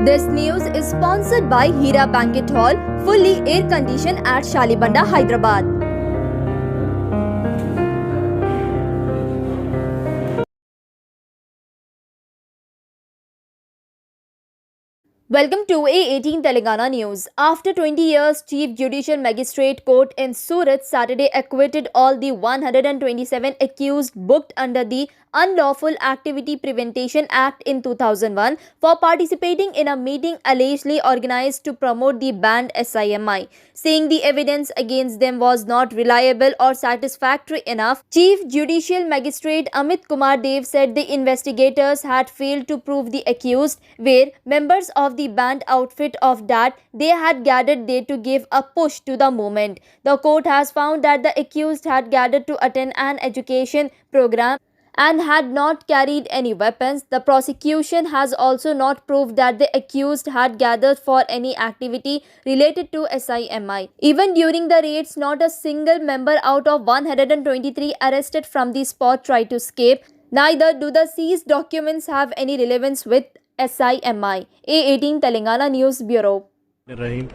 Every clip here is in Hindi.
This news is sponsored by Hira Banquet Hall, fully air conditioned at Shalibanda, Hyderabad. Welcome to A18 Telangana News. After 20 years, Chief Judicial Magistrate Court in Surat Saturday acquitted all the 127 accused booked under the Unlawful Activity Prevention Act in 2001 for participating in a meeting allegedly organized to promote the banned SIMI. Saying the evidence against them was not reliable or satisfactory enough, Chief Judicial Magistrate Amit Kumar Dev said the investigators had failed to prove the accused were members of the banned outfit of that they had gathered there to give a push to the movement. The court has found that the accused had gathered to attend an education program and had not carried any weapons. The prosecution has also not proved that the accused had gathered for any activity related to SIMI. Even during the raids, not a single member out of 123 arrested from the spot tried to escape. Neither do the seized documents have any relevance with SIMI. A18 Telangana News Bureau. रहीम,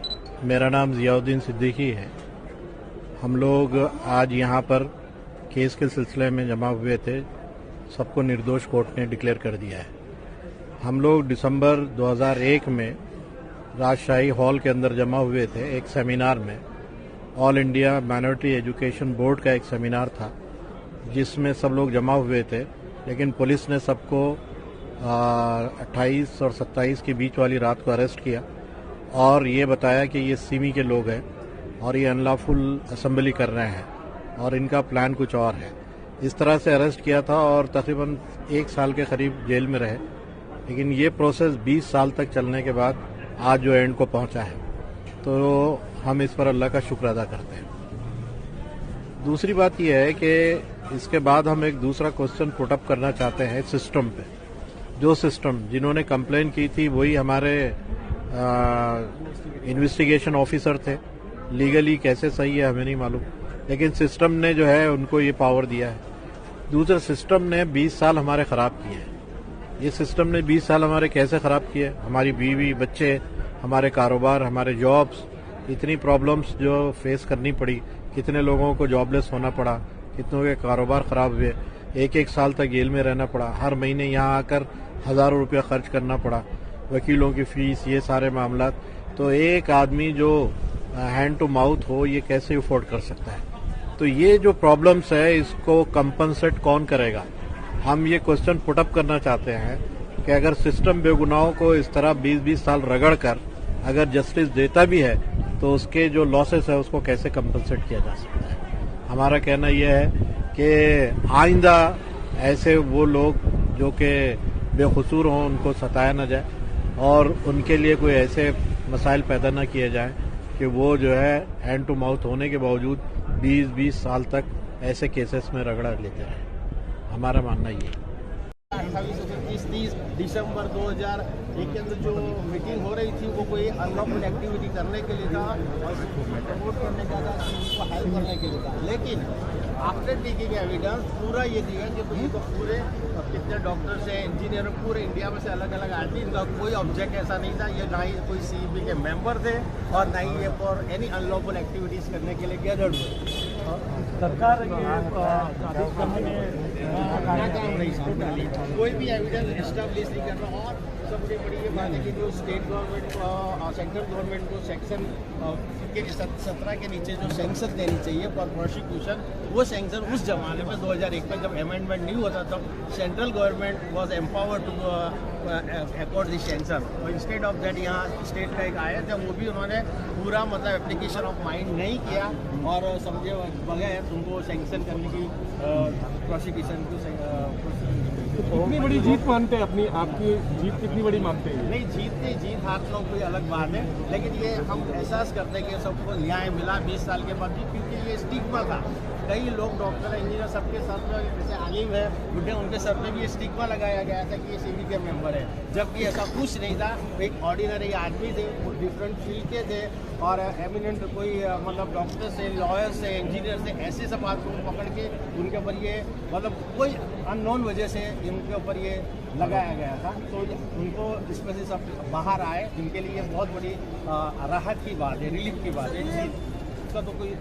मेरा नाम जियाउद्दीन सिद्दीकी है। हम लोग आज यहाँ पर केस के सिलसिले में जमा हुए थे। सबको निर्दोष कोर्ट ने डिक्लेयर कर दिया है। हम लोग दिसंबर 2001 में राजशाही हॉल के अंदर जमा हुए थे एक सेमिनार में। All India minority education board का एक सेमिनार था जिसमें सब लोग जमा हुए थे, लेकिन पुलिस ने सबको 28 और 27 के बीच वाली रात को अरेस्ट किया और ये बताया कि ये सिमी के लोग हैं और ये अनलॉफुल असेंबली कर रहे हैं और इनका प्लान कुछ और है। इस तरह से अरेस्ट किया था और तकरीबन 1 साल के करीब जेल में रहे, लेकिन ये प्रोसेस 20 साल तक चलने के बाद आज जो एंड को पहुंचा है, तो हम इस पर अल्लाह का शुक्र अदा करते हैं। दूसरी बात यह है कि इसके बाद हम एक दूसरा क्वेश्चन पुट अप करना चाहते हैं सिस्टम पे। जो सिस्टम जिन्होंने कंप्लेन की थी वही हमारे इन्वेस्टिगेशन ऑफिसर थे। लीगली कैसे सही है हमें नहीं मालूम, लेकिन सिस्टम ने जो है उनको ये पावर दिया है। दूसरा, सिस्टम ने 20 साल हमारे खराब किए हैं। ये सिस्टम ने 20 साल हमारे कैसे खराब किए? हमारी बीवी बच्चे, हमारे कारोबार, हमारे जॉब्स, इतनी प्रॉब्लम्स जो फेस करनी पड़ी, कितने लोगों को जॉबलेस होना पड़ा, कितनों के कारोबार खराब हुए, 1-1 साल तक जेल में रहना पड़ा, हर महीने यहाँ आकर हजारों रुपया खर्च करना पड़ा, वकीलों की फीस, ये सारे मामला। तो एक आदमी जो हैंड टू माउथ हो ये कैसे अफोर्ड कर सकता है? तो ये जो प्रॉब्लम्स है इसको कंपनसेट कौन करेगा? हम ये क्वेश्चन पुटअप करना चाहते हैं कि अगर सिस्टम बेगुनाहों को इस तरह 20-20 साल रगड़ कर अगर जस्टिस देता भी है तो उसके जो लॉसेस है उसको कैसे कंपनसेट किया जा सकता है? हमारा कहना यह है कि आइंदा ऐसे वो लोग जो कि बेकसूर हों उनको सताया न जाए और उनके लिए कोई ऐसे मसाइल पैदा न किए जाएं कि वो जो है हैंड टू माउथ होने के बावजूद 20-20 साल तक ऐसे केसेस में रगड़ा लेते हैं। हमारा मानना ये है। 28-29-30 दिसंबर 2001 के अंदर जो मीटिंग हो रही थी वो कोई अनलॉफुल एक्टिविटी करने के लिए था और प्रमोट करने का था, उनको हेल्प करने के लिए था। लेकिन आफ्टर टेकिंग एविडेंस पूरा ये दिया कि ये तो पूरे कितने डॉक्टर्स हैं, इंजीनियर पूरे इंडिया में से अलग अलग आए थे, इनका कोई ऑब्जेक्ट ऐसा नहीं था। ये ना ही कोई CEB के मेंबर थे और ना ही ये फॉर एनी अनलॉफुल एक्टिविटीज करने के लिए गैदर्ड हुए। सरकार कोई भी एविडेंस एस्टैब्लिश नहीं कर रहा। और सबसे बड़ी ये बात है कि जो स्टेट गवर्नमेंट को सेंट्रल गवर्नमेंट को सेक्शन के 17 के नीचे जो सैंक्शन देनी चाहिए फॉर प्रोसिक्यूशन, वो सैंक्शन उस जमाने में 2001 में जब अमेंडमेंट नहीं हुआ था तब central government was empowered to accord the sanction. और इंस्टेड ऑफ दैट यहाँ स्टेट का एक आया था, वो भी उन्होंने पूरा मतलब एप्लीकेशन ऑफ माइंड नहीं किया और समझे बगैर तुमको सैंक्शन करने की प्रोसिक्यूशन को कितनी बड़ी जीत मानते हैं अपनी? आपकी जीत कितनी बड़ी मानते हैं? नहीं, जीत हार तो कोई अलग बात है, लेकिन ये हम एहसास करते हैं कि सबको न्याय मिला 20 साल के बाद भी, क्योंकि ये स्टिग्मा था। कई लोग डॉक्टर इंजीनियर सबके सर पे जैसे आलिम है बुढ़े उनके सर पे भी ये स्टिग्मा लगाया गया था कि ये सीबी के मेंबर है, जबकि ऐसा कुछ नहीं था। एक ऑर्डिनरी आदमी थे, वो डिफरेंट फील्ड के थे और एमिनेंट कोई मतलब डॉक्टर से, लॉयर से, इंजीनियर से ऐसे सब आदमी को पकड़ के उनके ऊपर ये मतलब कोई अननोन वजह से इनके ऊपर ये लगाया गया था। तो उनको इसमें से सब बाहर आए, इनके लिए बहुत बड़ी राहत की बात है, रिलीफ की बात है। जीत का तो कोई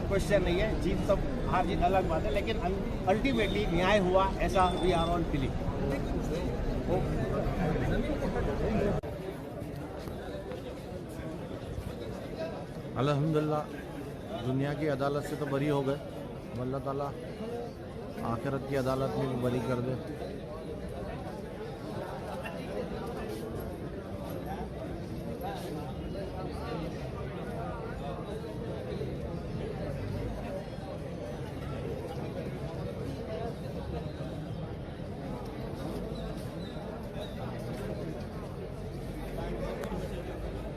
क्वेश्चन नहीं है, जीत सब हार जीत अलग बात है, लेकिन अल्टीमेटली न्याय हुआ ऐसा वी आर ऑल फीलिंग। अल्हम्दुलिल्लाह दुनिया की अदालत से तो बरी हो गए, अल्लाह ताला आखिरत की अदालत में भी बरी कर दे।